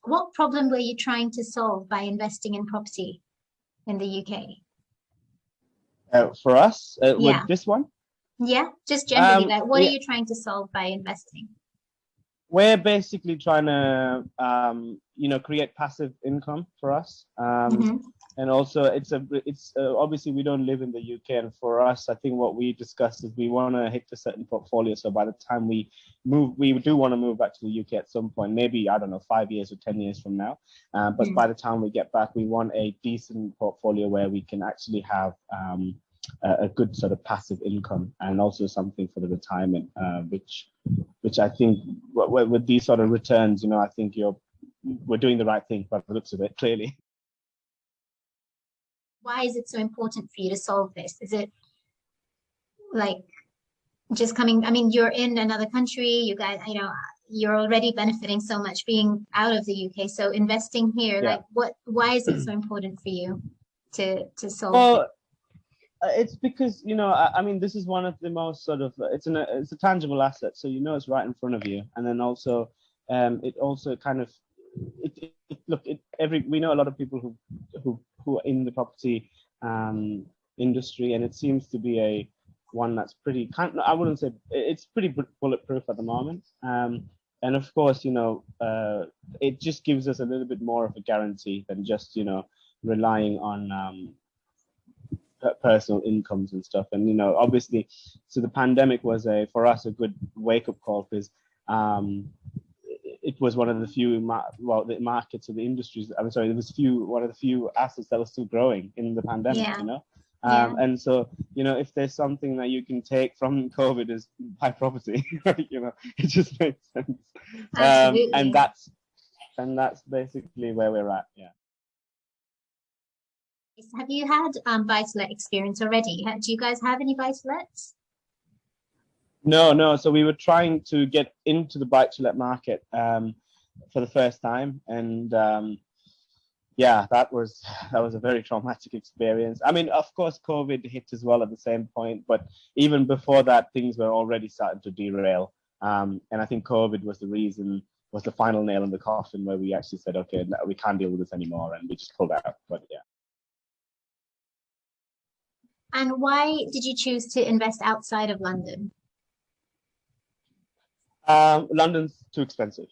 what problem were you trying to solve by investing in property in the UK? For us, Yeah. with this one, Yeah, just generally, like what are yeah, you trying to solve by investing? we're basically trying to, create passive income for us. Hmm. And also, it's obviously we don't live in the UK, and for us, I think what we discussed is we want to hit a certain portfolio. So by the time we move, we do want to move back to the UK at some point, maybe I don't know, 5 years or 10 years from now. But by the time we get back, we want a decent portfolio where we can actually have a good sort of passive income and also something for the retirement, which I think with these sort of returns, I think we're doing the right thing by the looks of it, clearly. Why is it so important for you to solve this? Is it like just coming, I mean, you're in another country, you guys, you're already benefiting so much being out of the UK. So investing here, Yeah. why is it so important for you to solve Well, it? it's because, I mean, this is one of the most sort of, it's a tangible asset. So, it's right in front of you. And then also, it also kind of, we know a lot of people who are in the property industry, and it seems to be one that's pretty I wouldn't say it's pretty bulletproof at the moment. And of course, it just gives us a little bit more of a guarantee than just, relying on personal incomes and stuff. And obviously, so the pandemic was for us a good wake-up call, because it was one of the few the markets or the industries, I'm sorry, one of the few assets that was still growing in the pandemic. Yeah. And so, if there's something that you can take from COVID is buy property, it just makes sense. Absolutely. And that's basically where we're at. Yeah. Have you had buy-to-let experience already? Do you guys have any buy-to-lets? No. So we were trying to get into the buy-to-let market for the first time, and that was a very traumatic experience. I mean, of course, COVID hit as well at the same point, but even before that, things were already starting to derail. And I think COVID was the final nail in the coffin, where we actually said, okay, no, we can't deal with this anymore, and we just pulled out. But yeah. And why did you choose to invest outside of London? London's too expensive,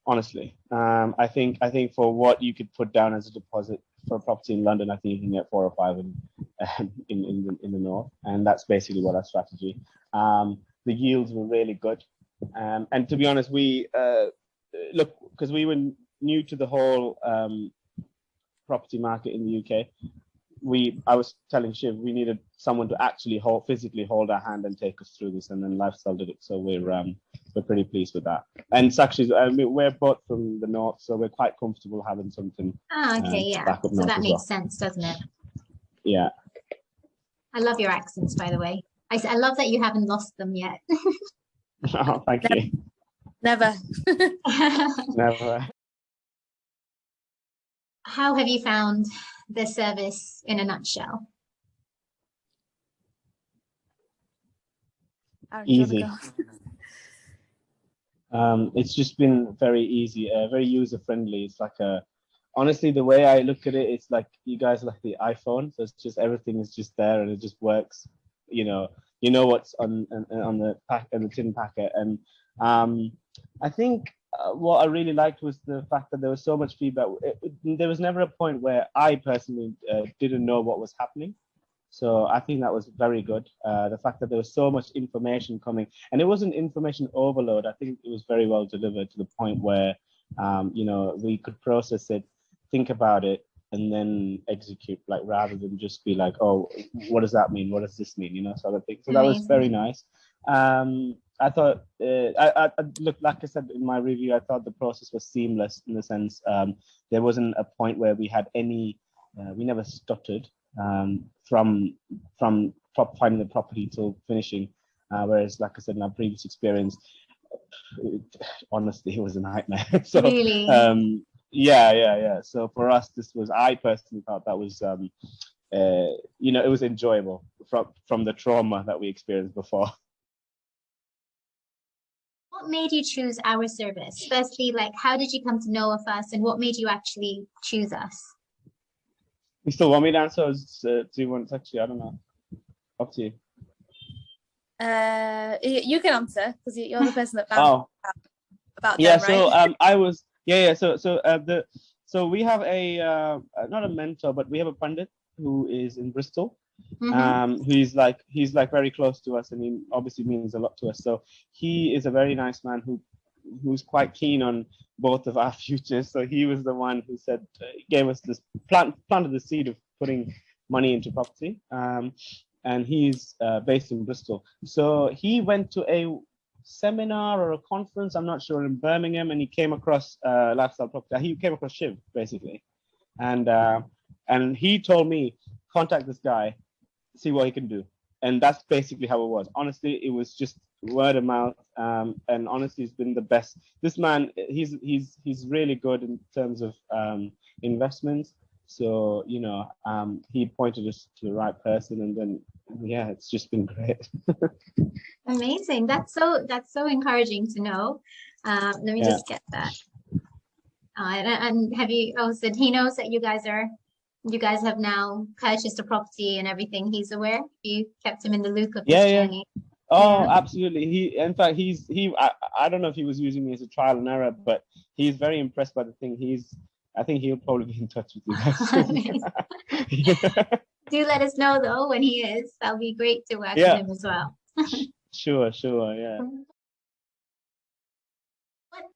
honestly. I think for what you could put down as a deposit for a property in London, I think you can get 4 or 5 in the north, and that's basically what our strategy. The yields were really good, and to be honest, we because we were new to the whole property market in the UK. I was telling Shiv we needed someone to actually physically hold our hand and take us through this, and then Lifestyle did it. So we're pretty pleased with that. And Sakshi, we're both from the north, so we're quite comfortable having something. Okay, yeah. So that makes sense, doesn't it? Yeah. I love your accents, by the way. I love that you haven't lost them yet. Oh, thank you. Never. Never. How have you found the service in a nutshell? Easy. It's just been very easy, very user friendly. It's like honestly, the way I look at it, it's like you guys are like the iPhone. So it's just everything is just there and it just works. You know what's on the pack and the tin packet. And I think what I really liked was the fact that there was so much feedback. There was never a point where I personally didn't know what was happening. So I think that was very good. The fact that there was so much information coming, and it wasn't information overload. I think it was very well delivered to the point where, we could process it, think about it, and then execute, like rather than just be like, oh, what does that mean? What does this mean? Sort of thing. So that was very nice. I thought, look, like I said in my review, I thought the process was seamless in the sense there wasn't a point where we had we never stuttered from finding the property till finishing. Whereas, like I said, in our previous experience, honestly, it was a nightmare. So, really? Yeah. So for us, I personally thought that was, it was enjoyable from the trauma that we experienced before. What made you choose our service? Firstly, like, how did you come to know of us, and what made you actually choose us? You still want me to answer? Or do you want actually? I don't know. Up to you. You can answer because you're the person that found Oh, about yeah. them, So right? I was so we have a not a mentor, but we have a pundit who is in Bristol. He's like very close to us, and he obviously means a lot to us. So he is a very nice man who's quite keen on both of our futures. So he was the one who said, gave us this planted the seed of putting money into property. And he's based in Bristol. So he went to a seminar or a conference, I'm not sure, in Birmingham, and he came across lifestyle property. He came across Shiv basically, and he told me, contact this guy, see what he can do. And that's basically how it was. Honestly, it was just word of mouth. And honestly, he's been the best. This man, he's really good in terms of investments. So, he pointed us to the right person, and then, yeah, it's just been great. Amazing. That's so encouraging to know. Let me just get that. And have you also, he knows that you guys have now purchased a property and everything. He's aware. You kept him in the loop of this journey. Oh, absolutely. In fact, I don't know if he was using me as a trial and error, but he's very impressed by the thing. I think he'll probably be in touch with you guys. Do let us know though when he is. That'll be great to work with him as well. Sure, yeah.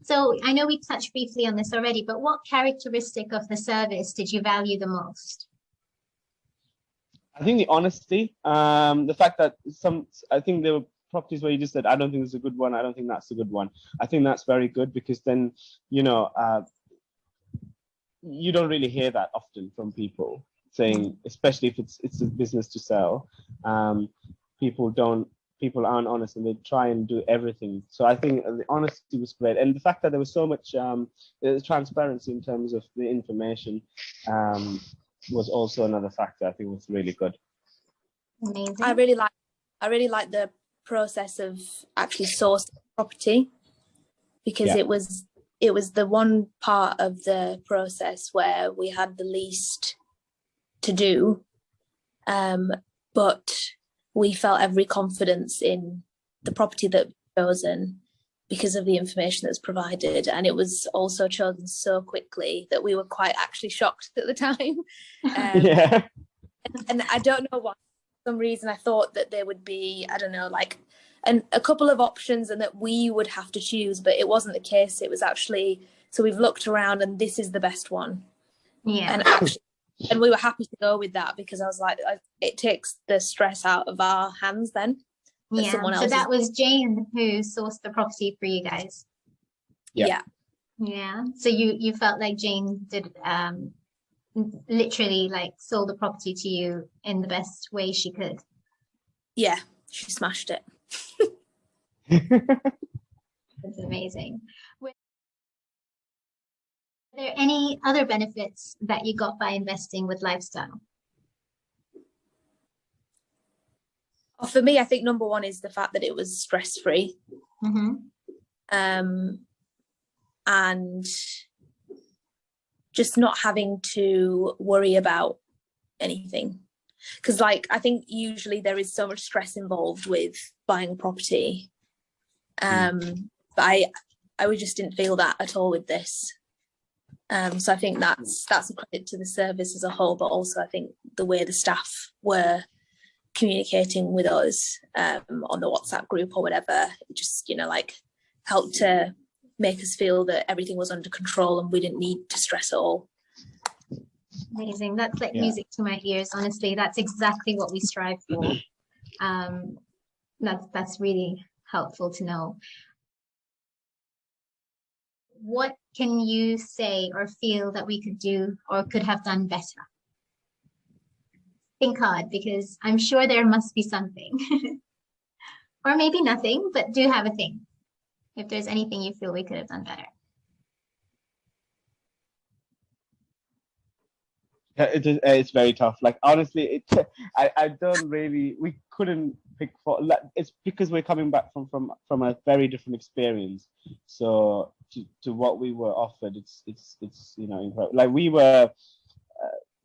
So I know we touched briefly on this already, but what characteristic of the service did you value the most? I think the honesty, the fact that I think there were properties where you just said, I don't think this is a good one, I don't think that's a good one. I think that's very good, because then, you don't really hear that often from people saying, especially if it's a business to sell. People aren't honest, and they try and do everything. So I think the honesty was great, and the fact that there was so much transparency in terms of the information was also another factor I think was really good. Amazing. I really like the process of actually sourcing property, because it was the one part of the process where we had the least to do, but we felt every confidence in the property that was chosen because of the information that's provided, and it was also chosen so quickly that we were quite actually shocked at the time. And I don't know why, for some reason I thought that there would be, I don't know, like a couple of options and that we would have to choose, but it wasn't the case. It was actually, so we've looked around and this is the best one. And we were happy to go with that, because I was like, it takes the stress out of our hands then. So that was Jane who sourced the property for you guys. Yeah. So you felt like Jane did literally like sold the property to you in the best way she could. Yeah, she smashed it. That's amazing. Were there any other benefits that you got by investing with Lifestyle? For me, I think number one is the fact that it was stress-free. And just not having to worry about anything. Because I think usually there is so much stress involved with buying a property. But I just didn't feel that at all with this. So I think that's a credit to the service as a whole, but also I think the way the staff were communicating with us on the WhatsApp group or whatever, it just, helped to make us feel that everything was under control and we didn't need to stress at all. Amazing. That's like music to my ears. Honestly, that's exactly what we strive for. That's really helpful to know. What can you say or feel that we could do or could have done better? Think hard, because I'm sure there must be something. Or maybe nothing, but do have a thing. If there's anything you feel we could have done better. It's very tough. Like, honestly, I don't really, we couldn't pick for. It's because we're coming back from a very different experience. So to what we were offered, it's you know, incredible. Like we were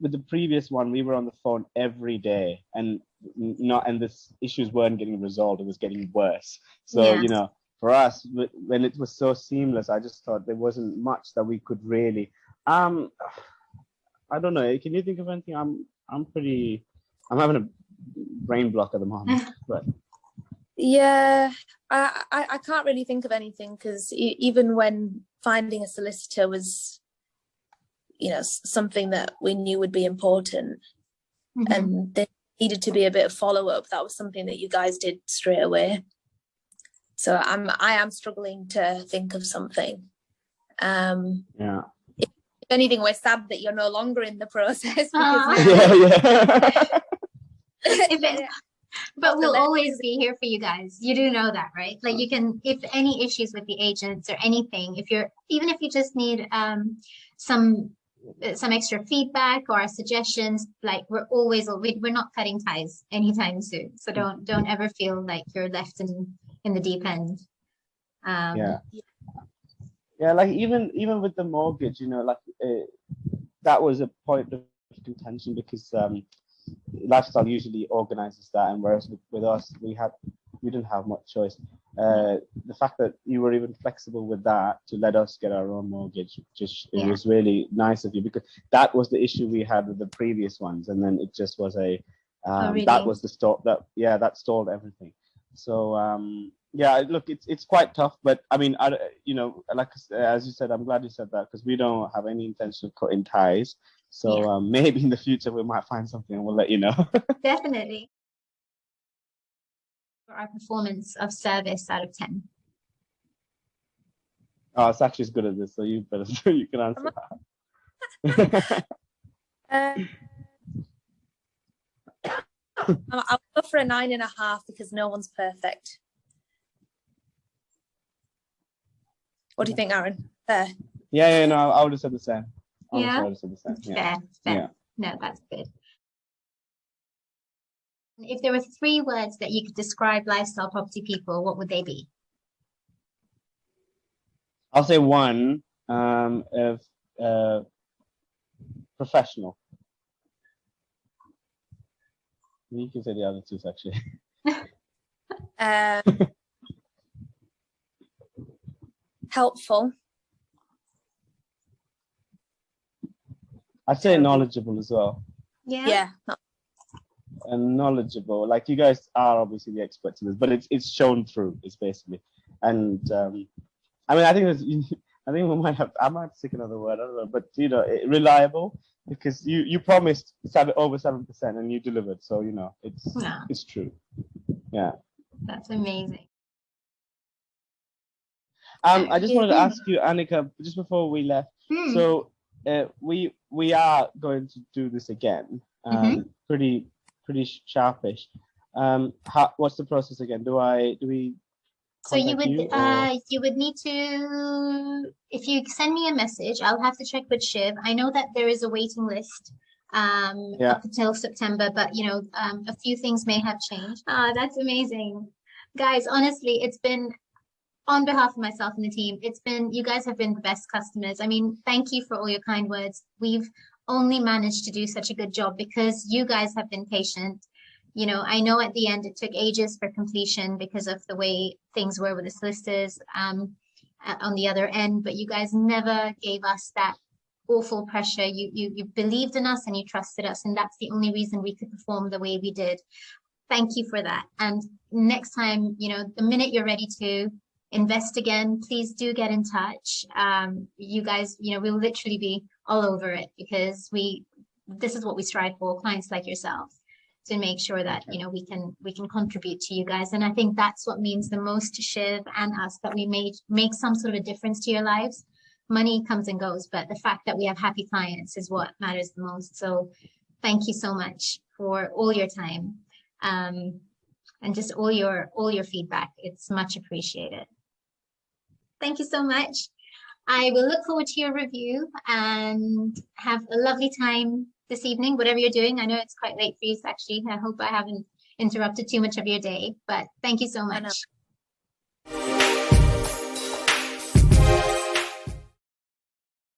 with the previous one, we were on the phone every day, and this issues weren't getting resolved. It was getting worse. So you know, for us, when it was so seamless, I just thought there wasn't much that we could really. I don't know. Can you think of anything? I'm having a brain block at the moment. But yeah, I can't really think of anything, because even when finding a solicitor was, you know, something that we knew would be important, and there needed to be a bit of follow-up, that was something that you guys did straight away. So I am struggling to think of something. Yeah. If anything, we're sad that you're no longer in the process. But we'll always be here for you guys. You do know that, right? Like you can, if any issues with the agents or anything, even if you just need some extra feedback or suggestions, like we're not cutting ties anytime soon. So don't ever feel like you're left in the deep end. Yeah, like even with the mortgage, you know, like that was a point of contention, because Lifestyle usually organizes that, and whereas with us we didn't have much choice. The fact that you were even flexible with that to let us get our own mortgage, it was really nice of you, because that was the issue we had with the previous ones, and then it just was really? That was the that stalled everything. So yeah, look, it's quite tough, but I mean, you know, like as you said, I'm glad you said that, because we don't have any intention of cutting ties. So maybe in the future we might find something, and we'll let you know. Definitely. For our performance of service out of 10. Oh, Sakshi's good at this, so you can answer that. I'll go for a 9.5, because no one's perfect. What do you think, Aaron? Fair? Yeah, no, I would have said the same. Yeah. Yeah. Fair. Yeah. No, that's good. If there were 3 words that you could describe lifestyle property people, what would they be? I'll say one, of professional. You can say the other 2, actually. Helpful. I'd say knowledgeable as well. Yeah. And knowledgeable, like you guys are obviously the experts in this, but it's shown through. It's basically, and I mean, I think we might have. I might stick another word. I don't know, but you know, reliable, because you promised over 7% and you delivered. So you know, it's true. Yeah. That's amazing. I just wanted to ask you, Annika, just before we left. So we are going to do this again. Pretty sharpish. What's the process again? Do we? So you would need to, if you send me a message, I'll have to check with Shiv. I know that there is a waiting list up until September, but you know, a few things may have changed. That's amazing. Guys, honestly, it's been, on behalf of myself and the team, you guys have been the best customers. I mean, thank you for all your kind words. We've only managed to do such a good job because you guys have been patient. You know, I know at the end it took ages for completion because of the way things were with the solicitors on the other end, but you guys never gave us that awful pressure. You believed in us and you trusted us, and that's the only reason we could perform the way we did. Thank you for that. And next time, you know, the minute you're ready to invest again, please do get in touch. You guys, you know, we'll literally be all over it, because this is what we strive for, clients like yourself, to make sure that, you know, we can contribute to you guys. And I think that's what means the most to Shiv and us, that we make some sort of a difference to your lives. Money comes and goes, but the fact that we have happy clients is what matters the most. So thank you so much for all your time, and just all your feedback. It's much appreciated. Thank you so much. I will look forward to your review, and have a lovely time this evening, whatever you're doing. I know it's quite late for you, actually. I hope I haven't interrupted too much of your day, but thank you so I know. much.